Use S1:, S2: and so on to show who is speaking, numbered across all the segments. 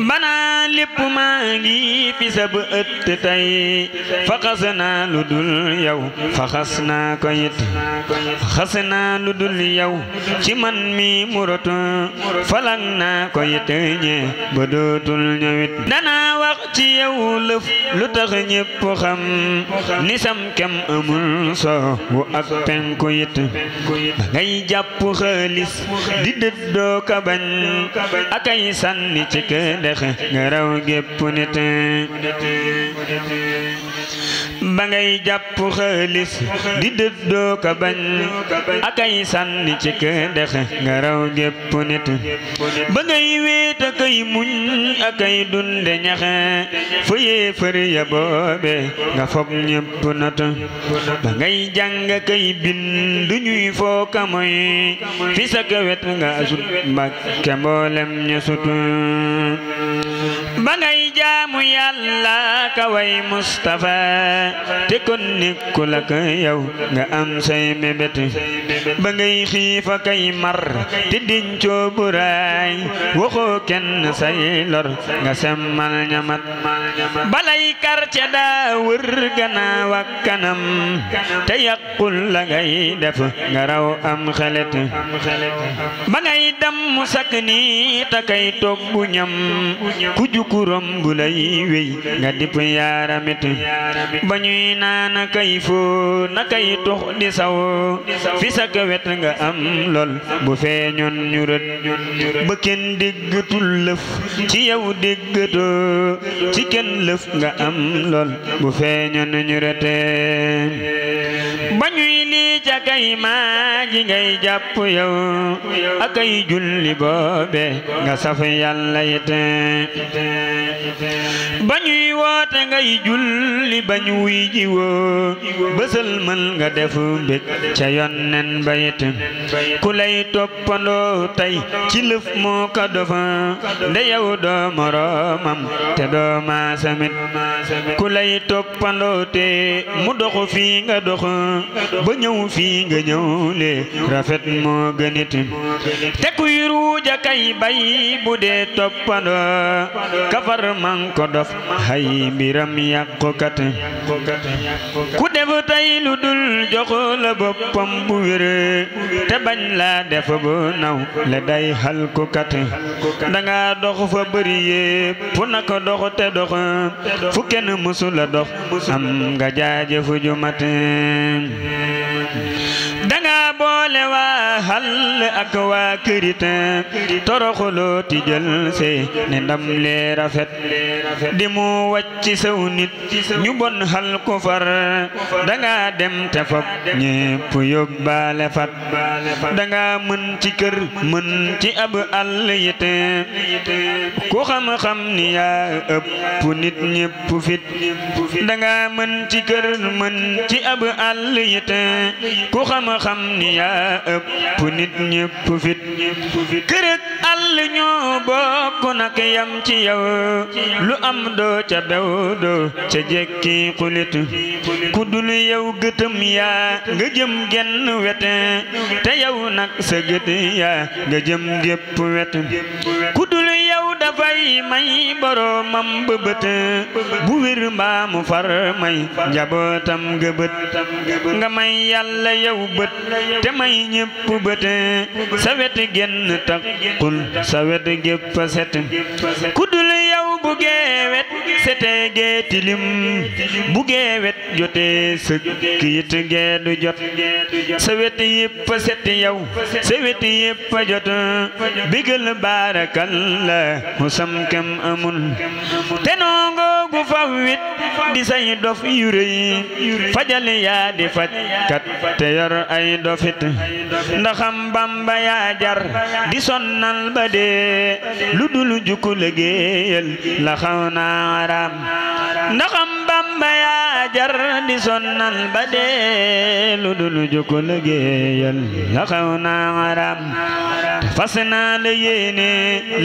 S1: banaa lépp maa ngi fi sab ëtt tey faxas naa lu dul yow faxas naa ko it xas naa lu dul yow ci man mi murotu falang naa ko it ñee ba dootul ñëwit danaa wax ci yow lëf lu tax ñépp xam ni sam kem amul soo wu ak penku it ba ngay jàpp xaalis di dëddoo ka bañ akay sànni ci këdex nga raw gépp nit ba ngay jàpp xaalis di dëddoo ka bañ akay sànni ci këdex nga raw gépp nit ba ngay wéet akay muñ akay dunde ñaxe fa yéefar ya boobe nga fob ñépp not ba ngay jàng kay bind ñuy foo ka moy fi sa kawet nga sut Mbàkke mboolem ña sut ba ngay jaamu Yàlla ka way Mustafa te kon nekkul ak yow nga am say mébét ba ngay xiifa kay mar te dencoo buraay waxoo kenn say lor nga semmal ñamat balay karce daa wër gannaaw ak kanam te yàqul la ngay def nga raw am xelet ba ngay damm sak ni ta kay togg ñam ku jukurom bu lay wey nga dipp yaaramit ba ñuy naan kay foo na kay tux di saw fi sa wet nga am lool bu feeñoon ñu rët ba kenn déggatul lëf ci yow déggatoo ci kenn lëf nga am lool bu feeñoon ñu rëte ba ñuy lii ca kay maa ji ngay jàpp yow akay julli boobe nga saf Yàlla it ba ñuy woote ngay julli bañ wuy ji woo bësal mën nga def mbég ca yonnen ba it ku lay toppandoo tey ci lëf moo ko dofa nde yow doo moroomam te doo maasamit ku lay toppandoo te mu doxu fii nga dox ba ñëw fii nga ñëw le rafet moo gënit te kuy ruuja kay bay bu dee toppandoo kafar man ko dof hay mbiram yàqukat ku def tey lu dul jox la boppam bu wér te bañ laa def bu naw le day xalkukat danga dox fa bëri yépp fu naka dox te dox fu kenn mësula dox am nga jaajëfu ju mat danga boole waa xal ak waa kërit toroxuloo ti jël see ne ndam lee rafet di mu wàcc saw nit ñu bon xal ko far danga dem te fab ñépp yóbbaale fat danga mën ci kër mën ci ab àll yit ku xam-xam ni yaa ëpp nit ñépp fit danga mën ci kër mën ci ab àll yit ku xam-xam ni yaa ëpp nit ñépp fit kër ak àll ñoo bokk nak yam ci yow lu am doo ca bew doo ca jekki xulit ku dul yow gëtëm yaa nga jëm genn wet te yow nag sa gët yaa nga jëm gépp wet ku dul yow dafay may boroomam bëbët bu wér mbaa mu far may njabootam gëbët nga may Yàlla yow bët te may ñépp bët sa wet genn taxul sa wet gépp set ku dul yow bu geewet sete gee tilim bu geewet jotee sëkk yit gee du jot sa wet yépp set yow sa wet yépp jot bigal baarakalla mu sam kem amul te noongo gu fawwit di say dof yu rëy fajal yaa di faj kat te yor ay dofit ndaxam Bamba yaa jar di sonnal ba dee lu dul jukku liggéeyal la xaw naa araam ndaxam Bamba yaa jar di sonnal ba dee lu dul jukku liggéeyal la xaw naa araam fas naa la yéene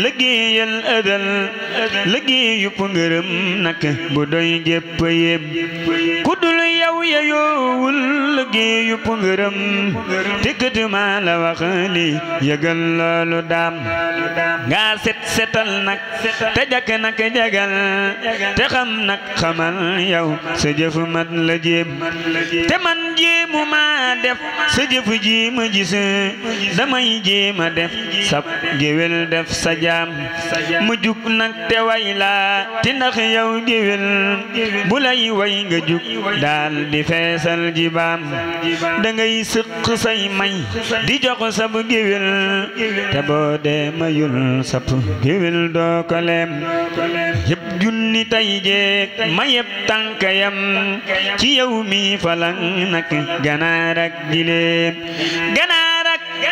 S1: liggéeyal ëdal liggéey yupp ngërëm nak bu doy gépp yéem ku dul yow yow yayoowul liggéeyu ngërëm te kët maa la wax li yëgal loolu daam nga setal nag te jakk nag jagal te xam nag xamal yow sa jëf mat la jéem te man jéemu ma def sa jëf ji ma gis damay jéema def sab géwél def sa jaam mu jug nag te way laa ti ndax yow géwél bu lay way nga jug daal di feesal jibaam da ngay sëq say may di jox sab géwél te boo dee mayul sab géwél doo ko leem yëpp junni tay jeeg ma yëpp tànkayam ci yow mi falang nag ganaar ak gileem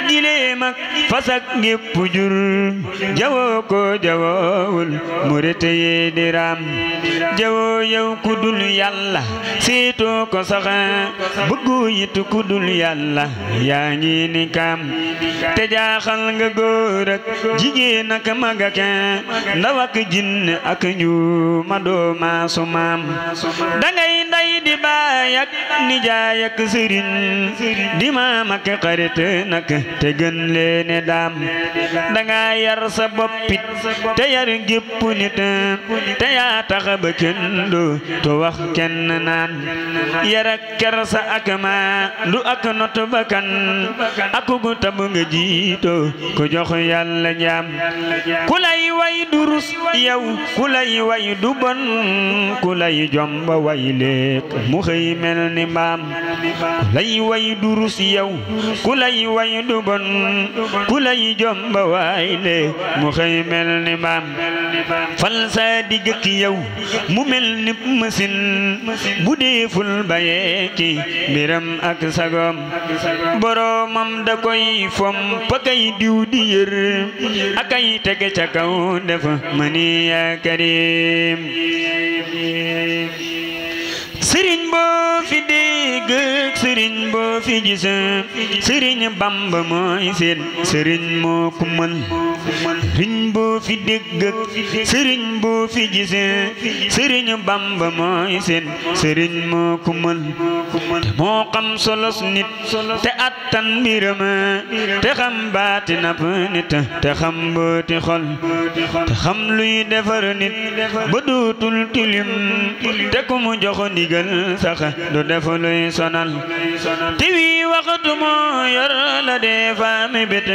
S1: gileem ak fas ak gépp jur jawoo ko jawoowul murit yi di raam jawoo yow ku dul yàlla seetoo ko sax bëggu yit ku dul yàlla yaa ngi ni kaam te jaaxal nga góor ak jigéen ak mag ak ndaw ak jinn ak ñu ma doo maasu maam dangay nday di baay ak nijaay ak sëriñ di maam ak xarit nag te gën leene daam danga yar sa boppit te yar gépp nit te yaa tax ba kenn du wax kenn naan yar ak kersa ak ma du ak not bakan ak gu tab nga jiito ku jox yàlla njaam ku lay way du rus yow ku lay way du bon ku lay jomba way leek mu xëy mel ni mbaam ku lay way du rus yow ku lay way du bon ku lay jomba way leek mu xëy mel ni mbaam fal sa digg ak yow mu mel ni machine bu deeful bayee ki mbiram ak sagom boromam da koy fom pa kay diw di yër akay tege ca kaw def mani ya karim sëriñ boo fi dégg sëriñ boo fi gis sëriñ Bamba mooy seen sëriñ moo ku mën sëriñ boo fi dégg sëriñ boo fi gis sëriñ Bamba mooy seen sëriñ moo ku mën te moo xam solos nit te attan mbiram te xam baati nap nit te xam booti xol te xam luy defar nit ba dootul tilim te ku mu jox ndigal sax du def luy sonal te wi waxtu moo yor la dee faami bit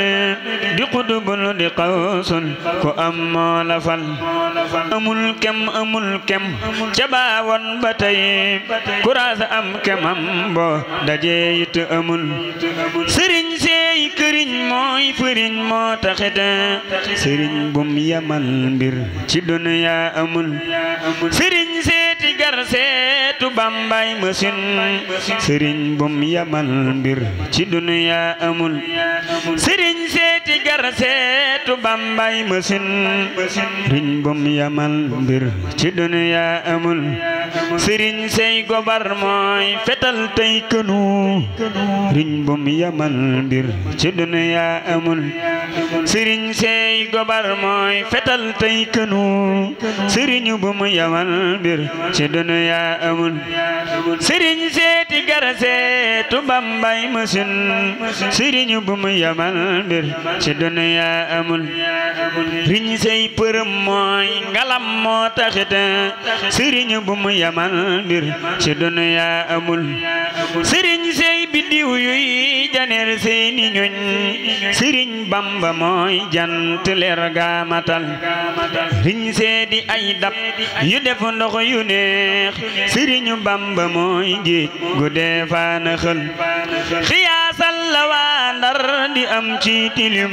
S1: di xudubul di xawsul ku am moo la fal amul kem ca baawoon ba tey kuraas am kemam bo dajee it amul sëriñ seey këriñ mooy fëriñ moo taxit sëriñ bum yamal mbir ci duniya amul sëriñ seeti gar seetu bambay mësin sëriñ bum yamal mbir ci duniya amul sëriñ seeti gar seetu bambay mësin sëriñ bum yamal mbir ci duniya amul sëriñ sey gobar mooy fetal tey kënu sëriñ bum yamal mbir ci duniya amul sëriñ sey gobar mooy fetal tey kënu sëriñ bum yamal mbir ci duniya amul sëriñ seeti gar seetu bambay mësin sëriñ bum yamal mbir ci duniya amul sëriñ sey përëm mooy ngalam moo taxit sëriñ bum yamal mbir ci duniya amul sëriñ sey biddiw yuy janeer seeni ñoñ sëriñ Bamba mooy jant leer ga matal sëriñ seedi ay dab yu def ndox yu neex sëriñ Bamba mooy géej gu dee faana xël xiyaasal la waa Ndar di am ci tilim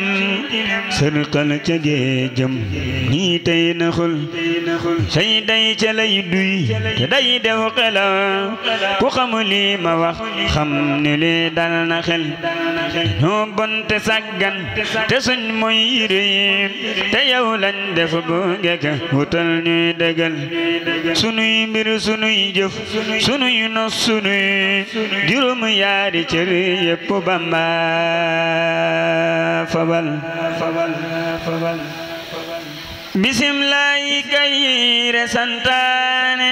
S1: sërqal ca géejëm ñii tey na xul say day ca lay duy te day def xela ku xam lii ma wax xam ne lii dal na xel ñoo bon te sàggan te suñ mooy yire te yow lañ def bu ngekk wutal ñuy dëggal sunuy mbir sunuy jëf sunuy nos sunuy juróom yaari cër yépp Bamba fabal bismillahi kayre santaane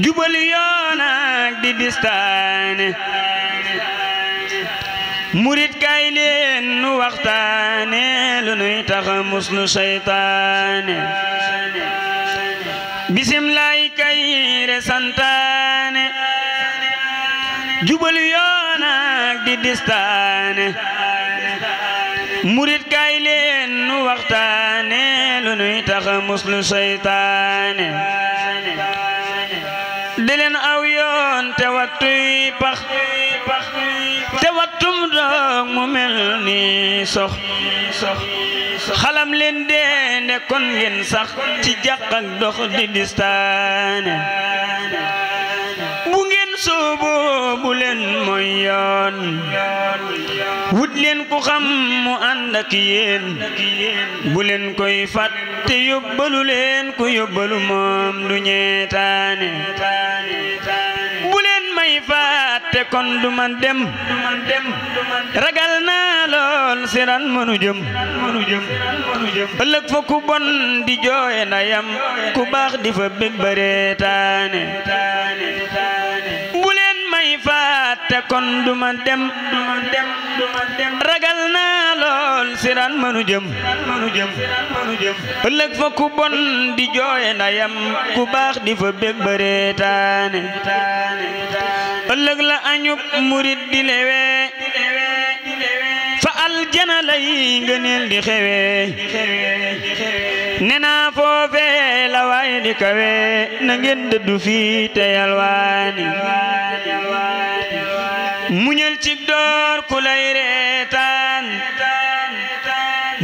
S1: jubal yoon ak di distaane murit kay leen nu waxtaane lu nuy tax muslu seytaane bisimilaay kay re santaane jubal yoon ak di distaane murit kay leen nu waxtaane lu nuy tax muslu seytaane di leen aw yoon te wattuy pax te wattum doog mu mel ni sox xalam leen dee ne kon ngeen sax ci jàq ak dox di distaane bu ngeen soobo bu leen mooy yoon wut leen ku xam mu ànd ak yéen bu leen koy fat te yóbbalu leen ku yóbbalu moom du ñeetaane bu leen may faat te kon du man dem ragal naa lool siran mënu jëm ëllëg fa ku bon di jooye ndayam ku baax di fa bég bareetaane bu leen may faat te kon du man dem ragal naa lool siran mënu jëm ëllëg fa ku bon di jooye ndayam ku baax di fa bég bareetaane ëllëg la añub murit di lewe fa aljana lay ngëneel di xewe nena foofe la waay di kawe na ngeen dëddu fii te yalwaani muñal ci door ku lay reetaan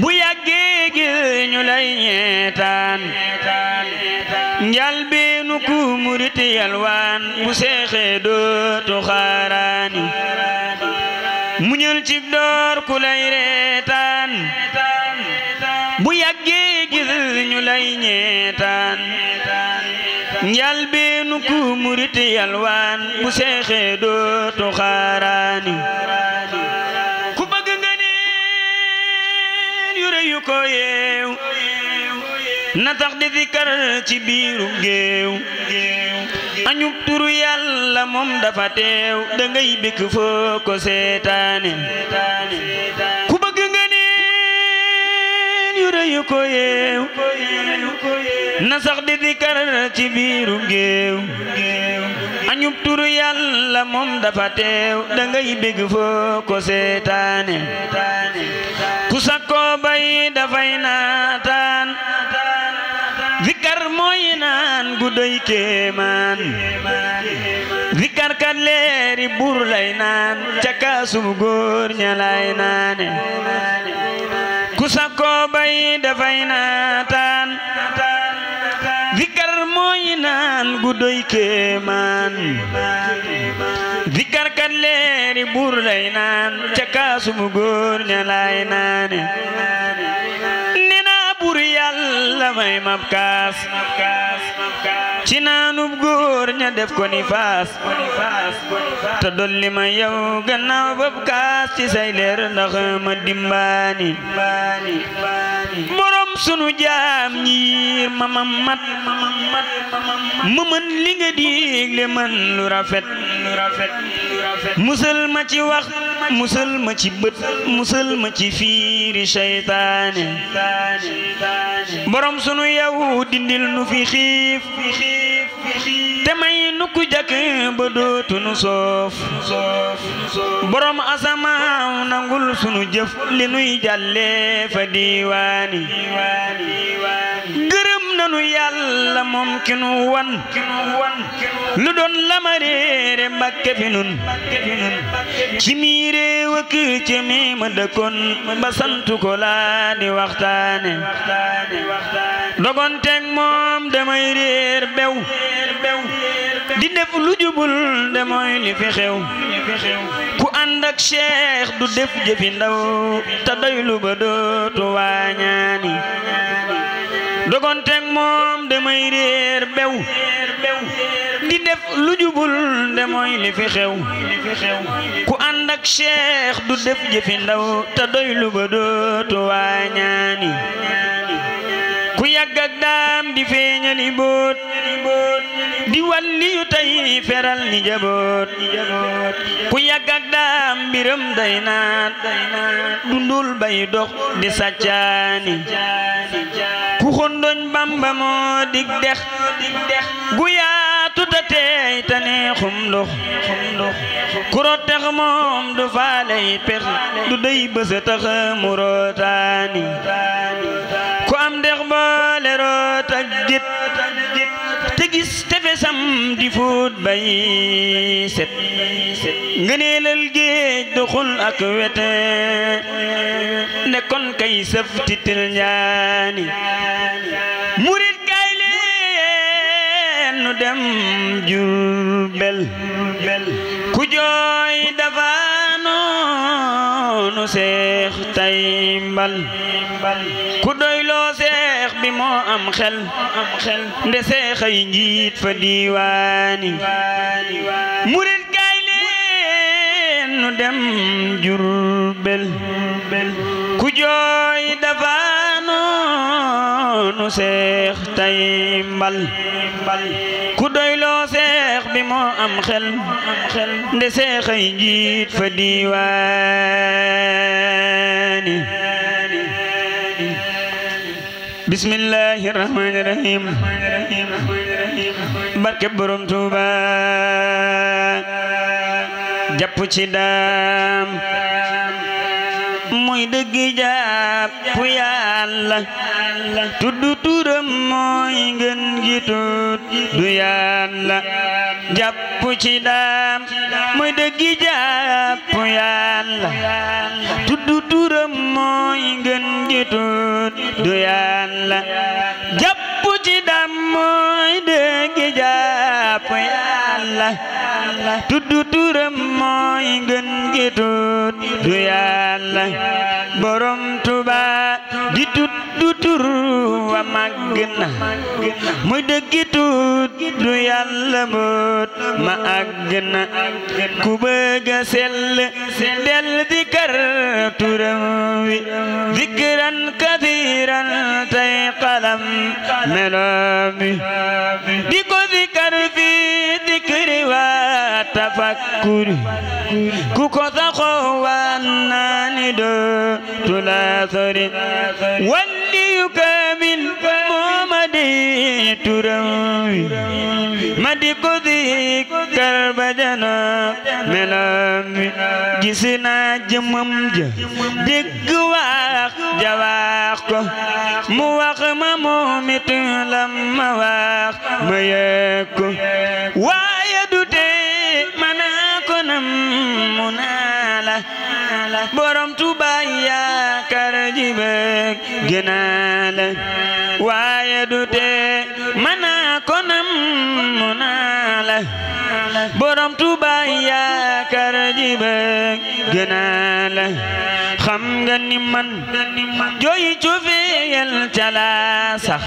S1: bu yàggee gi ñu lay ñeetaan njal beenu ku murit yalwaan bu seexee dootu xaaraani muñal ci door ku lay reetaan bu yàggee gis ñu lay ñeetaan njal beenu ku murit yalwaan bu seexee dootu xaaraani ku bëgg nga neen yu rëy yu ko yeew na tax di zikar ci biiru géew añub turu yàlla moom dafa teew da ngay békk foo ko seetaane ku bëgg nga neen yu rëy yu ko yeew na sax di zikar ci biiru géew añub turu yàlla moom dafa teew da ngay békk foo ko seetaane ku sakkoo bay dafay naataan zikar mooy naan gu doy kéemaan zikar kat leeri buur lay naan ca kaasum góor ña lay naane ku sakkoo bay dafay naataan zikar mooy naan gu doy kéemaan zikar kat leeri buur lay naan ca kaasum góor ña lay naane bur yàlla may mab kaas ci naanub góor ña def ko ni faas te dolli ma yow gannaaw bab kaas ci say leer ndax ma dimbaani borom sunu jaam ñi yiir ma mat ma mën li nga digle man lu rafet musal ma ci wax musal ma ci bët musal ma ci fiiri seytaane borom sunu yow dindil nu fi xiif te may nu ku jakk ba dootu nu soof borom asamaaw nangul sunu jëf li nuy jàlle fa diiwaani gërëm nanu yàlla moom ki nu wan lu doon lama réere Mbàkke fi nun ci mi réew ak ci mi ma dëkkoon ba santu ko laa di waxtaane dogonteeg moom damay réer bew di def lu jubul de mooy li fi xew ku ànd ak Cheikh du def jëfi ndaw te doylu ba dootu waañaani dogonteeg moom damay réer bew di def lu jubul de mooy li fi xew ku ànd ak Cheikh du def jëfi ndaw te doylu ba dootu waañaani ku yàgg ak daam di feeñali boot di walli yu tey feral ni jaboot ku yàgg ak daam mbiram day naat dundul bay dox di sàccaani ku xondoñ Bamba moo dig dex gu yaatu ta teey ta neexum ndox ku rotex moom du faaley pex du dey bësa tax mu rootaani ku am dex boole root ak gét te gis tefesam di fuut bay set ngëneelal géej doxul ak wete nekkoon kay sëf titil ñaani murit kay leen nu dem Jurbel ku jooy dafa noonu seex tay mbal ku doyloo seex bi moo am xel nde seexay njiit fa diiwaani murit kay leen nu dem Jurbel ku jooy dafa noonu seex tay mbal ku doyloo seex bi moo am xel nde seexay njiit fa diiwaani bismillahir rahmanir rahim barke borom Tuuba jàpp ci daam mooy dëgg jàpp Yàlla tudd turam mooy ngën gi tudd Yàlla jàpp ci daam mooy dëgg jàpp Yàlla tudd turam mooy ngën gi tudd Yàlla jàpp ci daam mooy dëgg jàpp Yàlla tudd turam mooy ngën gi tudd Yàlla borom Tuuba di tudd tur wa màgg na muy dëgg tudd Yàlla moot ma àgg na ku bëgg a sell del dikar turam wi dikran kathiran tay qalam meloom wi di ko dikar fi dikri wa tafakkuri ku ko saxoo waan naani doo tulaasori walliyu kaamil mooma di turam wi ma di ko dikkar ba janook meloom wi gis naa jëmmam ja dégg wax ja wax ko mu wax ma moomit lam ma wax ma yëg ko waaye du tee manaa ko nam mu naa la borom Tuuba yaakaar ji bëgg gënaa la waaye du tee manaa ko nam mu naa la borom Tuuba yaakaar ji bëgg gënaa la xam nga ni man jooy cofeel ca laa sax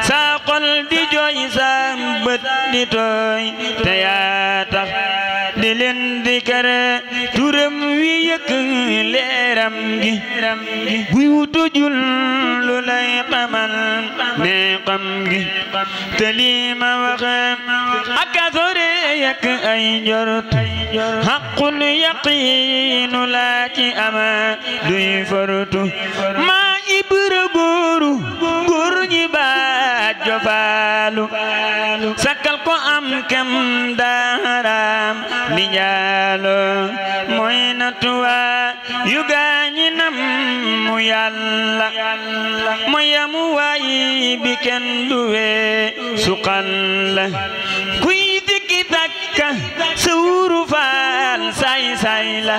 S1: saa xol di jooy saa bët di tooy te yaa tax di leen di kare turam wi yëkk leeram gi buy wutu jul lu lay xamal ne xam gi te lii ma wax aka sore yëkk ay njort xaqul yaqiinu laa ci ama duy fortu maa ibra góoru góor ñi baat jofaalu sakkal ko am kem daaraam di njaalo mooy natuwa yu gaañi nam mu Yàlla mooy yamu waay bi kenn duwe suqal la kuy dikki takka sawuru faal say say la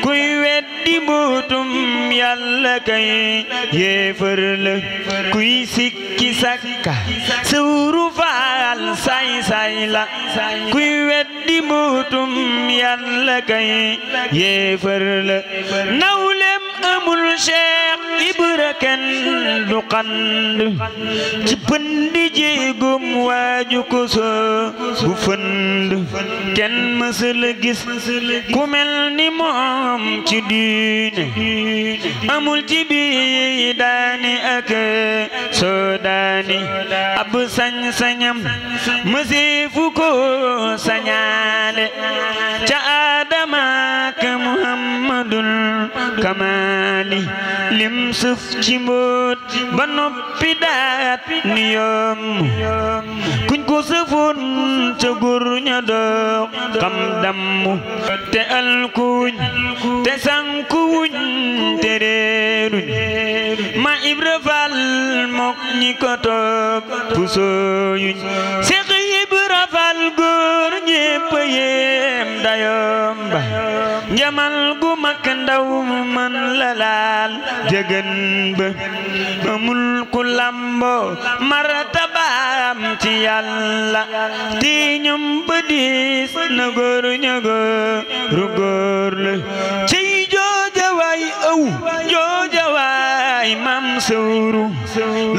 S1: kuy weddi mbuutum Yàlla kay yéefar la kuy sikki sakka sawuru faal say say la kuy weddi mbuutum Yàlla kay yéefar la nawlem amul Cheikh Ibra kenn du xand ci pëndi jéegum waaju ko soo bu fënd kenn mësula gis ku mel ni moom ci diine amul ci bi daani ak soo daani ab sañ-sañam mëseefu ko sañaale ca Adama ak Muhammadul Kamali lim sëf ci mbóot ba noppi daat ni yoom kuñ ko sëfoon ca góor ña doog xam dammu te alkuñ te sankuñ te réeruñ ma Ibra Fall mok ñi ko toog pusooyuñ Seex Ibra Fall góor ñépp yéem dayoom ba njamal gu mag ndaw man la laal jëgën ba amul ku lambo martabaam ci Yàlla ti ñoom ba diis na góor ña góor la ci jooja waay aw jooja waay mam sawru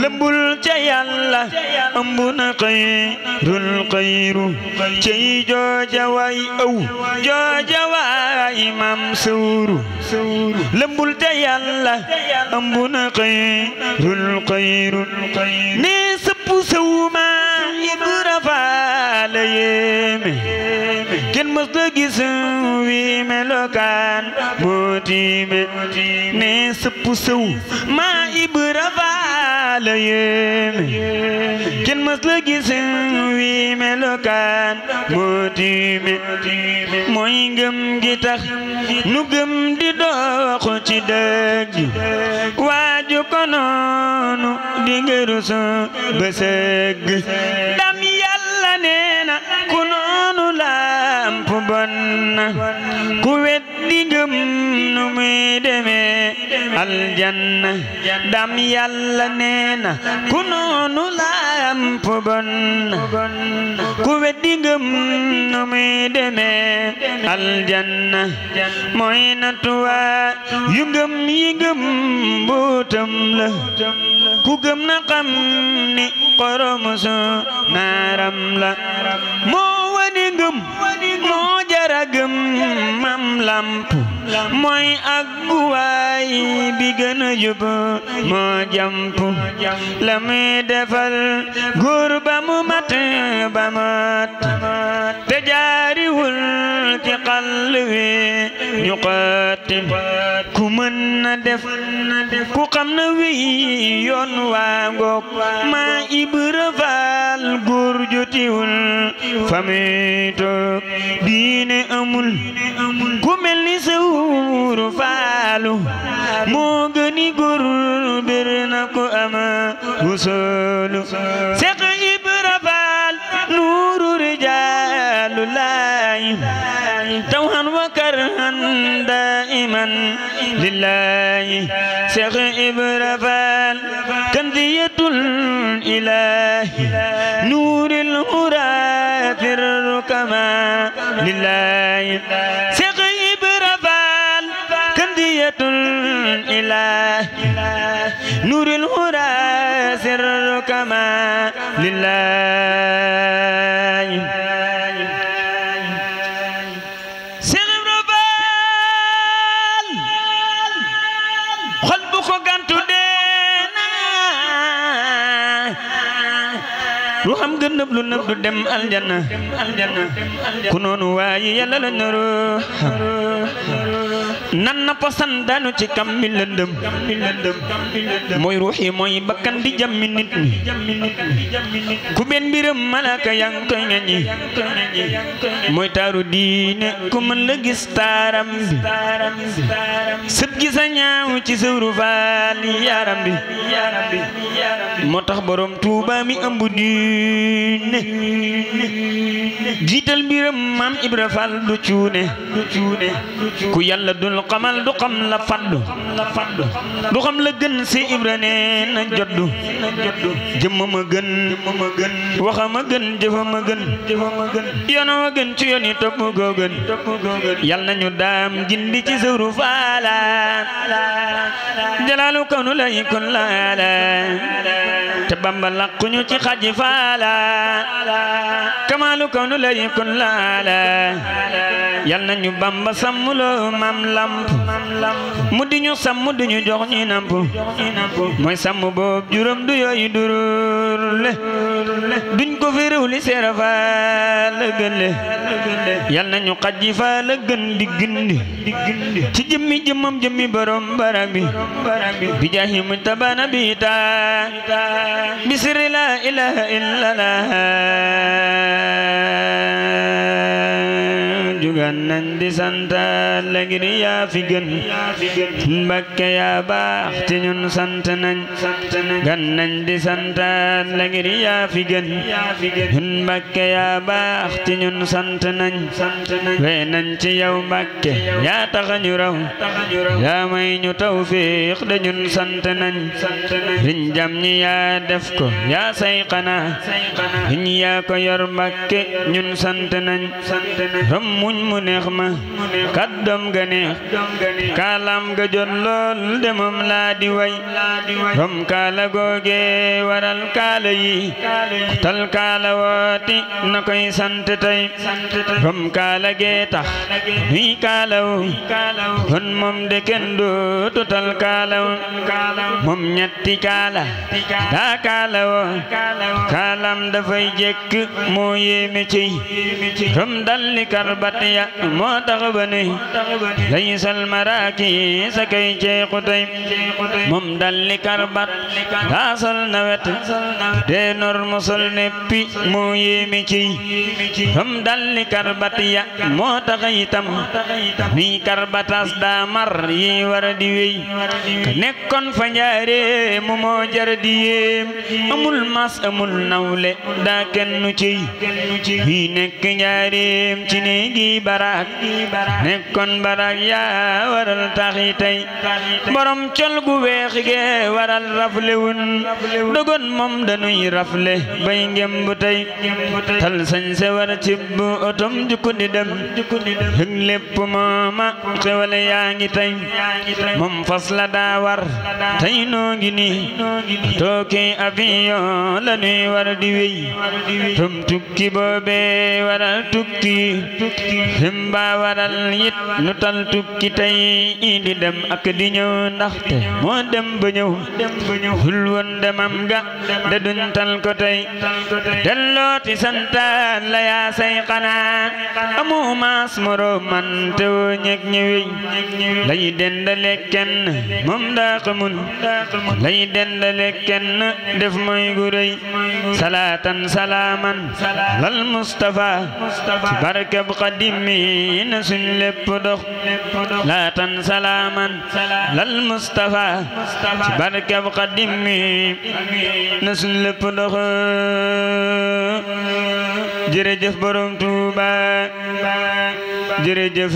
S1: lëmbul ca Yàlla ëmb na xayrul xayru ci jooja waay aw jooja waay mam sawru lëmbul ca Yàlla ëmb na xayrul xayru ne sëpp sawma Ibra Fall yéeme kenn mës la gis wi melokaan moo tiime ne sëpp sëw ma Ibra Fall yéeme kenn mës la gis wi melokaan moo tiime mooy ngëm gi tax nu gëm di dox ci dëgg waaju ko noonu di ngëru so ba sëgg dam Yàlla neena ku noonu lamp bon na ku weddi ngëm nu muy demee aljanna dam Yàlla neena ku noonu lamp bon na ku weddi ngëm nu muy demee aljanna mooy natuwa yu ngëm yi ngëm mbootam la ku gëm na xam ni xorom su naaram la moo wani ngëm moo jara gëm mam lamp mooy agguwaay bi gën a jub moo jamp la muy defal góor ba mu mat te jaariwul ci xàll wi ñu xotti ku mën na def ku xam na wi yoon waa ngoog ma Ibra Fall góor jotiwul fa muy toog diine amul ku mel ni Sawru Faalu moo gëni góor bir na ko ama wusoolu Seex Ibra Fall nuuru rijaalu laay tawhan wa karhan daiman lillahi Seex Ibra Fall kanziyatul ilahi nuuril huraa firru kama lillahi Seex Ibra Fall kanziyatul ilahi nuuril huraa firru kama lillahi lu xam gën nëb lu nëb du dem aljanna ku noonu waaye Yàlla la naru nan na posan daanu ci kam mi lëndëm mooy ruux yi mooy bakkan di jàmmi nit ñi ku benn mbiram malaka yang koy ngañi mooy taaru diine ku mën la gis taaram bi sët gi sa ñaaw ci Sawru Faal yaram bi moo tax borom Tuuba mi ëmb diine jiital mbiram maam Ibra Fall du cuune ku Yàlla dul dul xamal du xam la faddu du xam la gën si Ibra nee na joddu jëmmama gën waxama gën jëfama gën yoonama gën ci yoon yi topp goo gën yal nañu daam gindi ci sëwru faala jalaalu kawnu lay kun laala te Bamba laqquñu ci xaji faala kamaalu kawnu lay kun laala yal nañu Bamba sàmmuloo mam lamp mu di ñu sàmm du ñu jox ñi namp mooy sàmm boobu juróom du yooyu durur le duñ ko fi réew li seera fa la gën le yal nañu xaji fa la gën di gindi ci jëmmi jëmmam jëmmi borom barak bi jaahi mujtabana bi ta bisri la ilaha illallah jugan nañ di santa la ngir yaa fi gën Mbakke yaa baax te ñun sant nañ gan nañ di santa la ngir yaa fi gën Mbakke yaa baax te ñun sant nañ wey nañ ci yow Mbakke yaa tax ñu raw yaa may ñu tawfiq de ñun sant nañ riñ jam ñi yaa def ko yaa say xanaa riñ yaa ko yor Mbakke ñun sant nañ ram muñ mu neex ma kàddoom ga neex kaalam ga jot lool de moom laa di way rom kaala googe waral kaala yi tal kaala wooti na koy sant tey rom kaala gee tax nuy kaala wu kon moom de kenn dootu tal kaala wu moom ñetti kaala daa kaala woo kaalam dafay jekk moo yéeme ciy rom dalli karbat ya moo tax ba nuy laysal maraaki sa kay ceexu tey moom dalli karbat daa sol nawet dee nor mu sol neppi moo yéeme ciy rom dalli karbat ya moo tax itam nuy karbatas daa mar yi war di wey ka nekkoon fa njaare mu moo jar di yéem amul mas amul nawle daa kennu ciy yi nekk njaareem ci néegi barak nekkoon barak yaa waral taxi tey borom col gu weex ge waral raflewun dogon moom dañuy rafle bay ngemb tey tal sañ se war cibb otom jukku di dem hëg lépp mooma xewale yaa ngi tey moom fas la daa war tey noo ngi ni tooki avion la nuy war di wey tom tukki boobe waral tukki himba waral yit nu tal tukki tey di dem ak di ñëw ndaxte moo dem ba ñëw hul woon demam ga de duñ tal ko tey dellooti santaan la yaa say xanaa amu maas moro man te woo ñeg ñëwey lay dendale kenn moom daa xamul lay dendale kenn def mooy gu rëy salaatan salaaman lal Mustafa ci barkeb Xadimi na suñ lépp dox laatan salaaman lal Mustafa ci barkeb Xadimi na suñ lépp dox jërëjëf borom Tuuba jërëjëf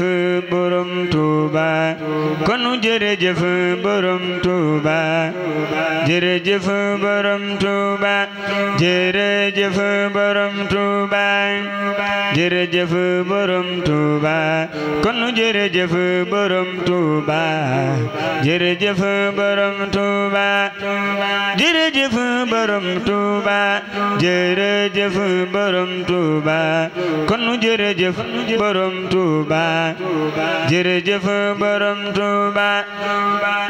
S1: borom Tuuba konu jërëjëf borom Tuuba jërëjëf borom Tuuba jërëjëf borom Tuuba jërëjëf borom Tuuba konu jërëjëf borom Tuuba jërëjëf borom Tuuba jërëjëf borom Tuuba jërëjëf borom Tuuba konu jërëjëf borom Tuuba jërëjëf borom Tuuba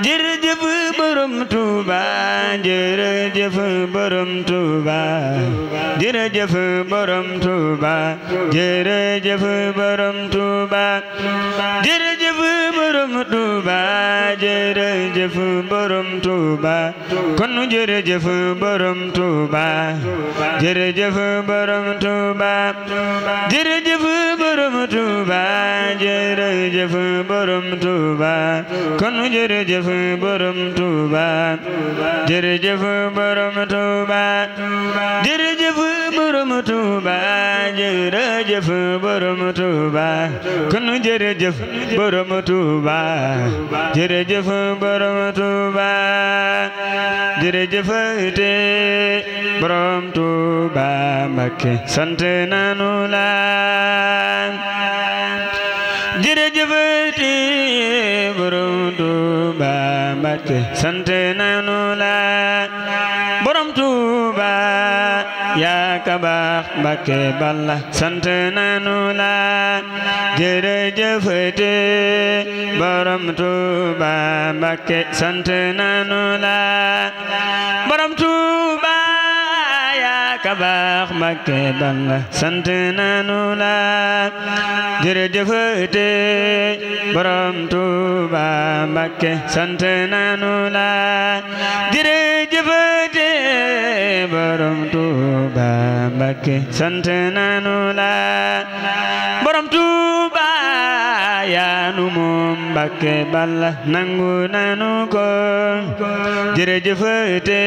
S1: jërëjëf borom Tuuba jërëjëf borom Tuuba jërëjëf borom Tuuba jërëjëf borom Tuuba jërëjëf borom Tuuba jërëjëf borom Tuuba kon jërëjëf borom Tuuba jërëjëf borom Tuuba jërëjëf borom Tuuba jërëjëf borom Tuuba kon jërëjëf borom Tuuba jërëjëf borom Tuuba jërëjëf borom borom Tuuba jërëjëf borom Tuuba kon jërëjëf borom Tuuba jërëjëf borom Tuuba jërëjëf te borom Tuuba Mbakke sant nanu la jërëjëf te borom Tuuba Mbakke sant nanu la borom Tuuba yaa ka baax Mbakke Balla sant nanu la jërëjëf te borom Tuuba Mbakke sant nanu la borom Tuuba yaa ka baax Mbakke Balla sant nanu la jërëjëf te borom Tuuba Mbakke sant nanu la jërëjëf te borom Tuuba Mbakke sant nanu la borom Tuuba yaa nu moom Mbakke Balla nangu nanu ko jërëjëf te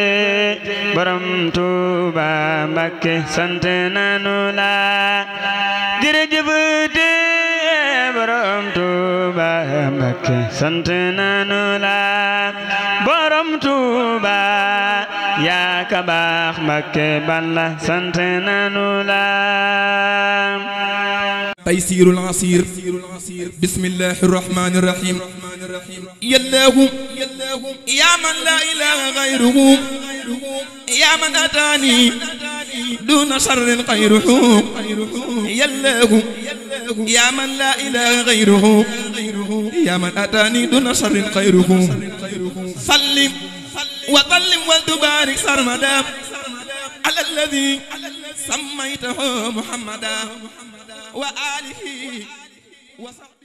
S1: borom Tuuba Mbakke sant nanu la jërëjëf te borom Tuuba Mbakke sant nanu la borom Tuuba yaa ka baax Mbakke Balla sant nanu la
S2: تيسير العسير بسم الله الرحمن الرحيم يا الله يا من لا إله غيره يا من أتاني دون شر غيره يا الله يا من لا إله غيره يا من أتاني دون شر غيره سلم وسلم وتبارك سرمدا على الذي سميته محمدا وآله وصحبه